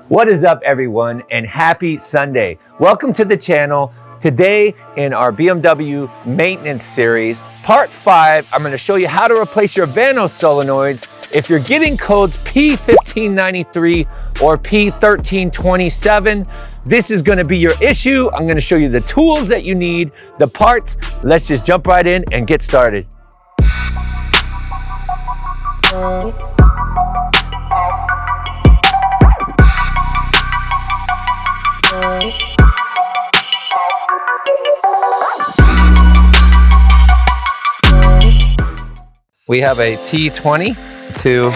What is up, everyone, and happy Sunday. Welcome to the channel. Today in our BMW maintenance series, part 5, I'm going to show you how to replace your Vanos solenoids if you're getting codes P1593 or P1327. This is going to be your issue. I'm going to show you the tools that you need, the parts. Let's just jump right in and get started. We have a T20 to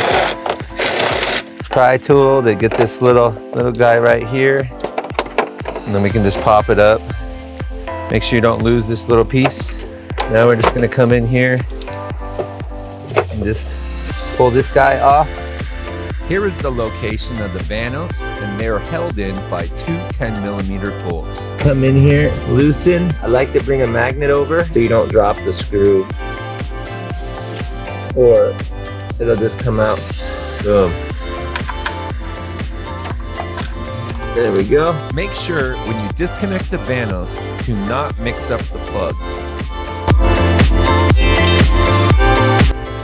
pry tool to get this little guy right here, and then we can just pop it up. Make sure you don't lose this little piece. Now we're just going to come in here and just pull this guy off. Here is the location of the Vanos, and they're held in by two 10mm tools. Come in here, loosen. I like to bring a magnet over so you don't drop the screw, or it'll just come out. Boom. There we go. Make sure when you disconnect the Vanos to not mix up the plugs.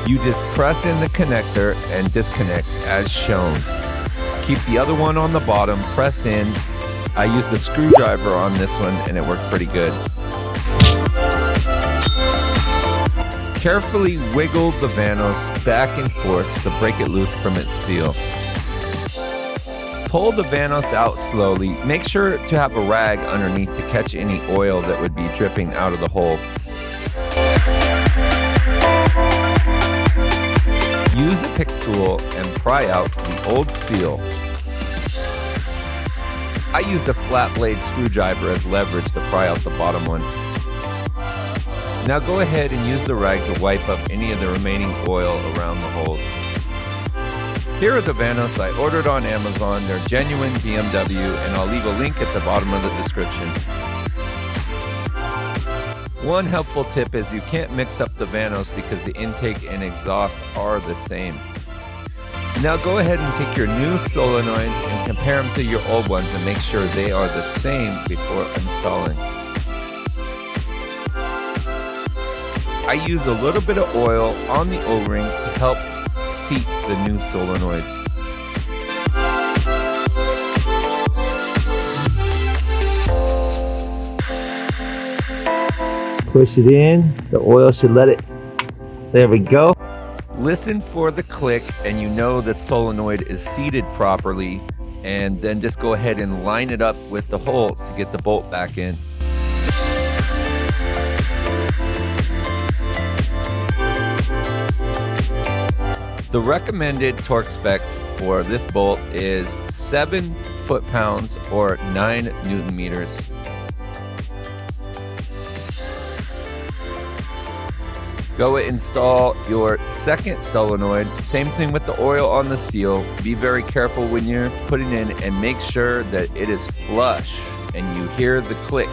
You just press in the connector and disconnect as shown. Keep the other one on the bottom, press in. I used the screwdriver on this one and it worked pretty good. Carefully wiggle the Vanos back and forth to break it loose from its seal. Pull the Vanos out slowly. Make sure to have a rag underneath to catch any oil that would be dripping out of the hole. Use a pick tool and pry out the old seal. I used a flat blade screwdriver as leverage to pry out the bottom one. Now go ahead and use the rag to wipe up any of the remaining oil around the holes. Here are the Vanos I ordered on Amazon. They're genuine BMW, and I'll leave a link at the bottom of the description. One helpful tip is you can't mix up the Vanos because the intake and exhaust are the same. Now go ahead and take your new solenoids and compare them to your old ones and make sure they are the same before installing. I use a little bit of oil on the O-ring to help seat the new solenoid. Push it in, the oil should let it, there we go. Listen for the click and you know that solenoid is seated properly, and then just go ahead and line it up with the hole to get the bolt back in. The recommended torque specs for this bolt is 7 foot-pounds or 9 Newton-meters. Go install your second solenoid. Same thing with the oil on the seal. Be very careful when you're putting in and make sure that it is flush and you hear the click.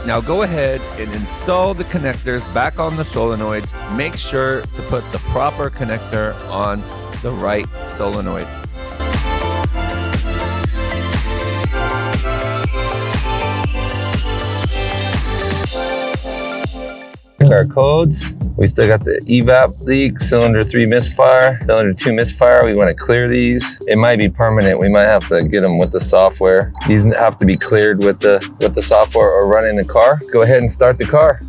Now go ahead and install the connectors back on the solenoids. Make sure to put the proper connector on the right solenoid. Our codes. We still got the evap leak, cylinder 3 misfire, cylinder 2 misfire. We want to clear these. It might be permanent. We might have to get them with the software. These have to be cleared with the software or running the car. Go ahead and start the car.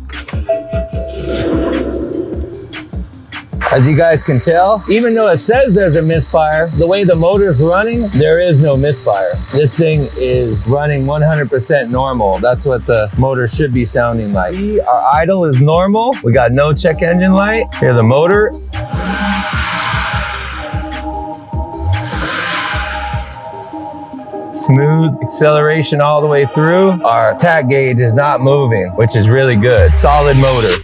As you guys can tell, even though it says there's a misfire, the way the motor's running, there is no misfire. This thing is running 100% normal. That's what the motor should be sounding like. Our idle is normal. We got no check engine light. Here's the motor. Smooth acceleration all the way through. Our tach gauge is not moving, which is really good. Solid motor.